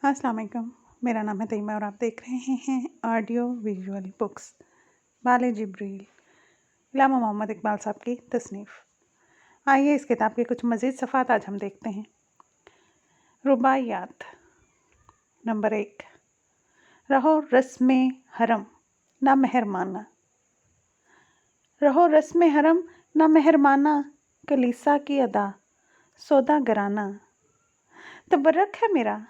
अस्सलाम वालेकुम। मेरा नाम है तईमा और आप देख रहे हैं ऑडियो विजुअल बुक्स वाले जिब्रील इलामा मोहम्मद इकबाल साहब की तसनीफ़। आइए इस किताब के कुछ मज़ीद सफ़ात आज हम देखते हैं। रुबाइयात नंबर 1। रहो रस्म हरम ना मेहरमाना। रहो रस्म हरम ना मेहरमाना, कलीसा की अदा सौदागराना। तबर्रक है मेरा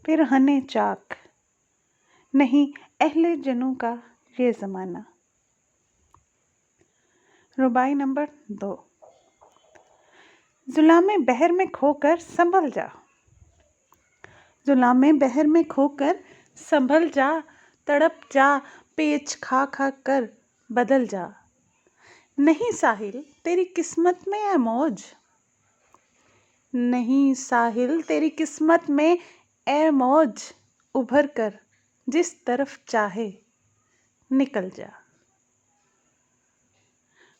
पिरहने चाक, नहीं अहले जनू का ये ज़माना। रुबाई नंबर 2। जुलामे बहर में खोकर संभल जा। जुलामे बहर में खोकर संभल जा, तड़प जा पेच खा खा कर बदल जा। नहीं साहिल तेरी किस्मत में है मौज, नहीं साहिल तेरी किस्मत में ए मौज, उभर कर जिस तरफ चाहे निकल जा।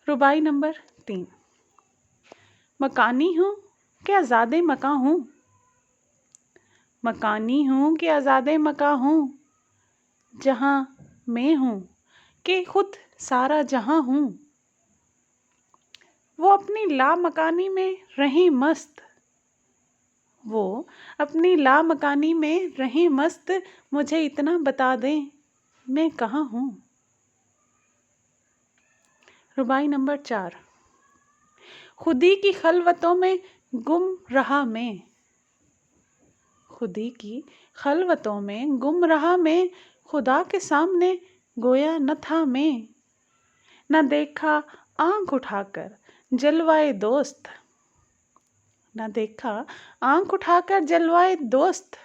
रुबाई नंबर 3। मकानी हूँ कि आज़ादे मकां हूँ, मकानी हूँ कि आज़ादे मकां हूँ, जहाँ मैं हूँ कि खुद सारा जहाँ हूँ। वो अपनी लामकानी में रही मस्त, वो अपनी लामकानी में रही मस्त, मुझे इतना बता दें मैं कहाँ हूँ। रुबाई नंबर 4। खुदी की खलवतों में गुम रहा मैं, खुदी की खलवतों में गुम रहा मैं, खुदा के सामने गोया न था मैं। न देखा आँख उठाकर जलवाए दोस्त, न देखा आँख उठाकर जलवाए दोस्त,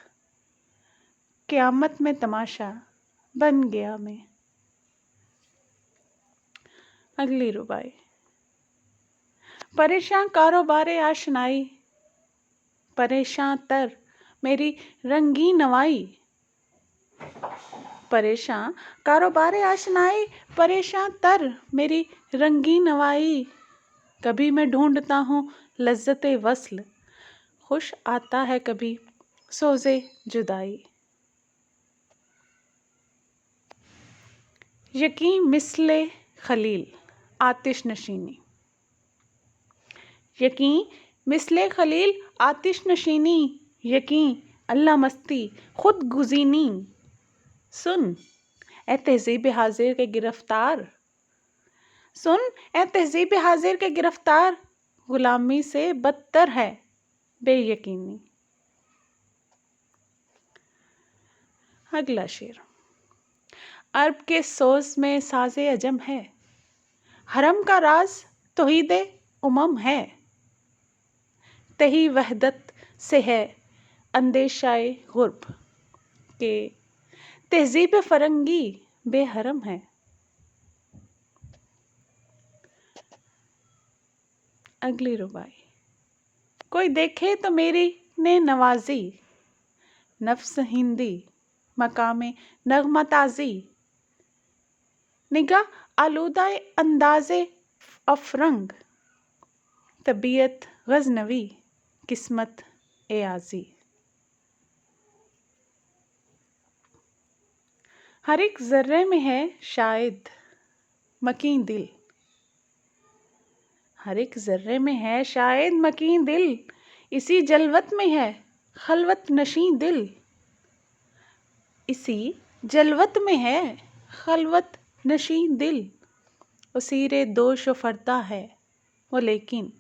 क़यामत में तमाशा बन गया मैं। अगली रुबाई। परेशान कारोबारे आशनाई, परेशान तर मेरी रंगी नवाई। परेशान कारोबारे आशनाई, परेशान तर मेरी रंगी नवाई। कभी मैं ढूंढता हूँ लज्जते वस्ल, खुश आता है कभी सोज़े जुदाई। यकीन मिसले खलील आतिश नशीनी, यकीन मिसले खलील आतिश नशीनी, यकीन अल्लाह मस्ती खुद गुज़ीनी। सुन ए तहज़ीब हाजिर के गिरफ्तार, सुन ए तहज़ीब हाजिर के गिरफ्तार, ग़ुलामी से बदतर है बेयकीनी। अगला शेर। अरब के सोज़ में साज़े अजम है, हरम का राज तौहीदे उमम है। तही वहदत से है अंदेशाए गुर्ब, के तहज़ीब फ़रंगी बेहरम है। अगली रुबाई। कोई देखे तो मेरी ने नवाजी, नफ्स हिंदी मकामे नगमा ताज़ी। निगाह आलूदा अंदाज़े अफरंग, तबीयत गज़नवी किस्मत ए आज़ी। हर एक ज़र्रे में है शायद मकीन दिल, हर एक ज़र्रे में है शायद मकीन दिल, इसी जलवत में है खलवत नशीं दिल। इसी जलवत में है खलवत नशीं दिल, उसीरे दोश व फरता है वो लेकिन,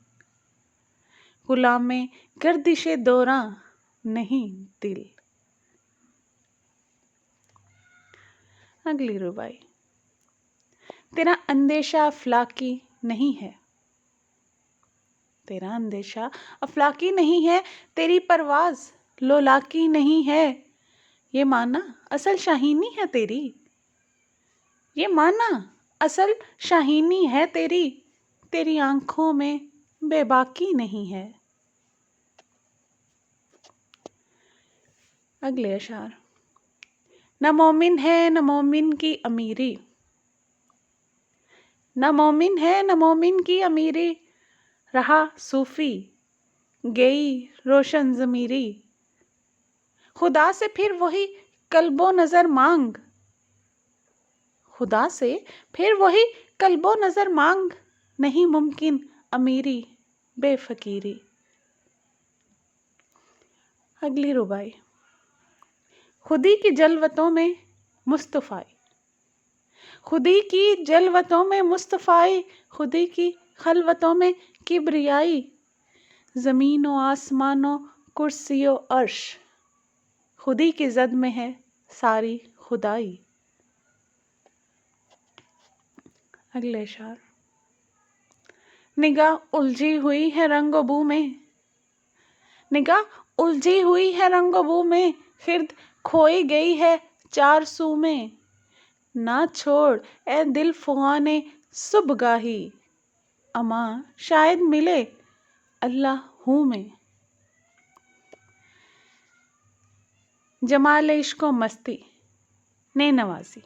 ग़ुलामे गर्दिशे दौरां नहीं दिल। अगली रुबाई। तेरा अंदेशा अफलाकी नहीं है, तेरा अंदेशा अफलाकी नहीं है, तेरी परवाज़ लोलाकी नहीं है। ये माना असल शाहीनी है तेरी, ये माना असल शाहीनी है तेरी, तेरी आँखों में बेबाकी नहीं है। अगले अशार। न मोमिन है न मोमिन की अमीरी, न मोमिन है न मोमिन की अमीरी, रहा सूफ़ी गई रोशन ज़मीरी। खुदा से फिर वही कल्बो नज़र मांग, खुदा से फिर वही कल्बो नज़र मांग, नहीं मुमकिन अमीरी बेफकीरी। अगली रुबाई। खुदी की जलवतों में मुस्तफ़ाई, खुदी की जलवतों में मुस्तफ़ाई, खुदी की खलवतों में किब्रियाई, ज़मीनों आसमानों कुर्सियो अर्श, खुदी की ज़द में है सारी खुदाई। अगले शार। निगाह उलझी हुई है रंगो बू में, निगाह उलझी हुई है रंगो बू में, खिर्द खोई गई है चार सू में, ना छोड़ ए दिल फ़ुगाने सुबगाही, अमा शायद मिले अल्लाह हूँ में। जमाल इश्क़ो मस्ती ने नवाजी,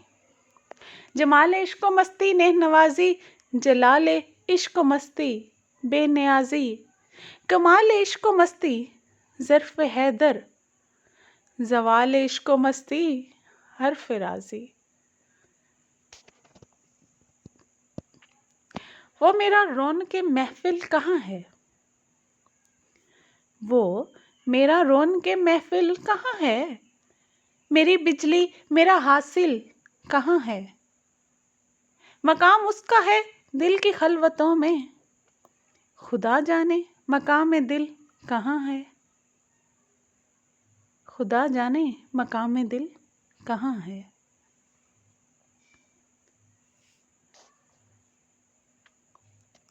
जमाल इश्क़ो मस्ती ने नवाजी, जलाल इश्क़ो मस्ती बेनियाजी, कमाल इश्क़ो मस्ती ज़र्फ़ हैदर, ज़वाल इश्क़ो मस्ती हर्फ़ राज़ी। वो मेरा रौनक़े महफ़िल कहाँ है, वो मेरा रौनक़े महफ़िल कहाँ है, मेरी बिजली मेरा हासिल कहाँ है, मकाम उसका है दिल की खलवतों में, खुदा जाने मकाम दिल कहाँ है, खुदा जाने मकाम दिल कहाँ है।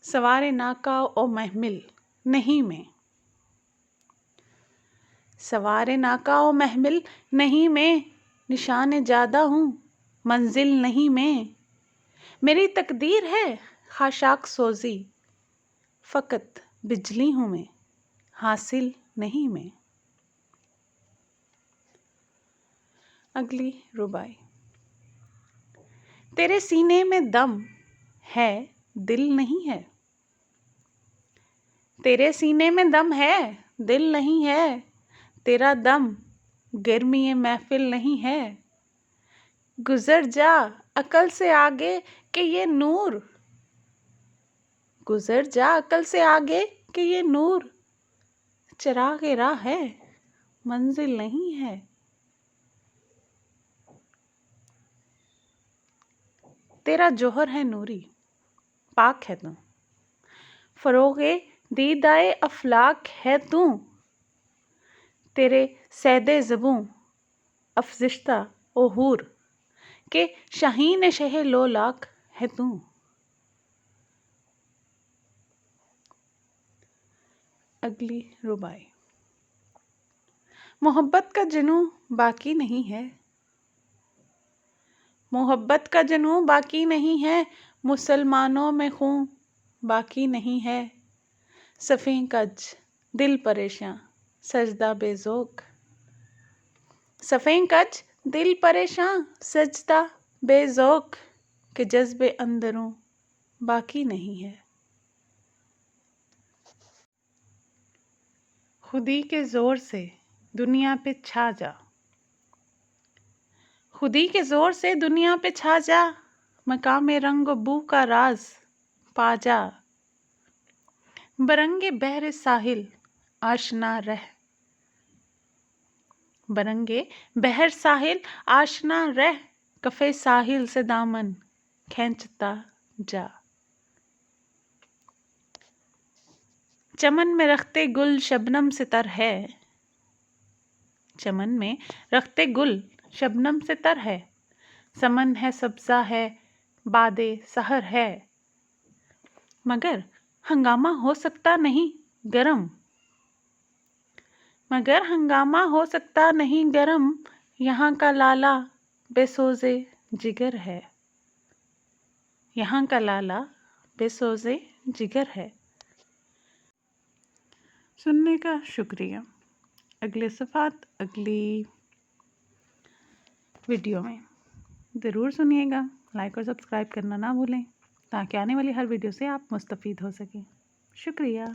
सवारे नाका ओ महमिल नहीं में, सवारे नाका ओ महमिल नहीं में, निशान ज़्यादा हूँ मंजिल नहीं में, मेरी तकदीर है खाशाक सोज़ी, फ़कत बिजली हूँ मैं हासिल नहीं में। अगली रुबाई। तेरे सीने में दम है दिल नहीं है, तेरे सीने में दम है दिल नहीं है, तेरा दम गर्मी महफिल नहीं है, गुज़र जा अकल से आगे कि ये नूर, गुज़र जा अकल से आगे कि ये नूर, चिराग राह है मंजिल नहीं है। तेरा जोहर है नूरी पाक है तू, फ़रोग़े दीदाए अफ़लाक है तू, तेरे सैदे ज़बूं अफ़ज़िश्ता ओ हूर के शाहीन शह लोलाक है तू। अगली रुबाई। मोहब्बत का जुनूं बाकी नहीं है, मोहब्बत का जुनूं बाकी नहीं है, मुसलमानों में खून बाकी नहीं है, सफ़ें कज दिल परेशां सजदा बेज़ौक़, सफ़ें कज दिल परेशां सजदा बेज़ौक़, के जज्बे अंदरों बाकी नहीं है। खुदी के ज़ोर से दुनिया पे छा जा, खुदी के ज़ोर से दुनिया पे छा जा, मकाम रंग बू का राज पा जा, बरंगे बहर साहिल आशना रह, बरंगे बहर साहिल आशना रह, कफ़े साहिल से दामन खींचता जा। चमन में रखते गुल शबनम से तर है, चमन में रखते गुल शबनम से तर है, समन है सब्ज़ा है बादे सहर है, मगर हंगामा हो सकता नहीं गरम, मगर हंगामा हो सकता नहीं गरम, यहाँ का लाला बेसोज़े जिगर है, यहाँ का लाला बेसोज़े जिगर है। सुनने का शुक्रिया। अगले सफ़ात अगली वीडियो में ज़रूर सुनिएगा, लाइक और सब्सक्राइब करना ना भूलें ताकि आने वाली हर वीडियो से आप मुस्तफ़ीद हो सकें। शुक्रिया।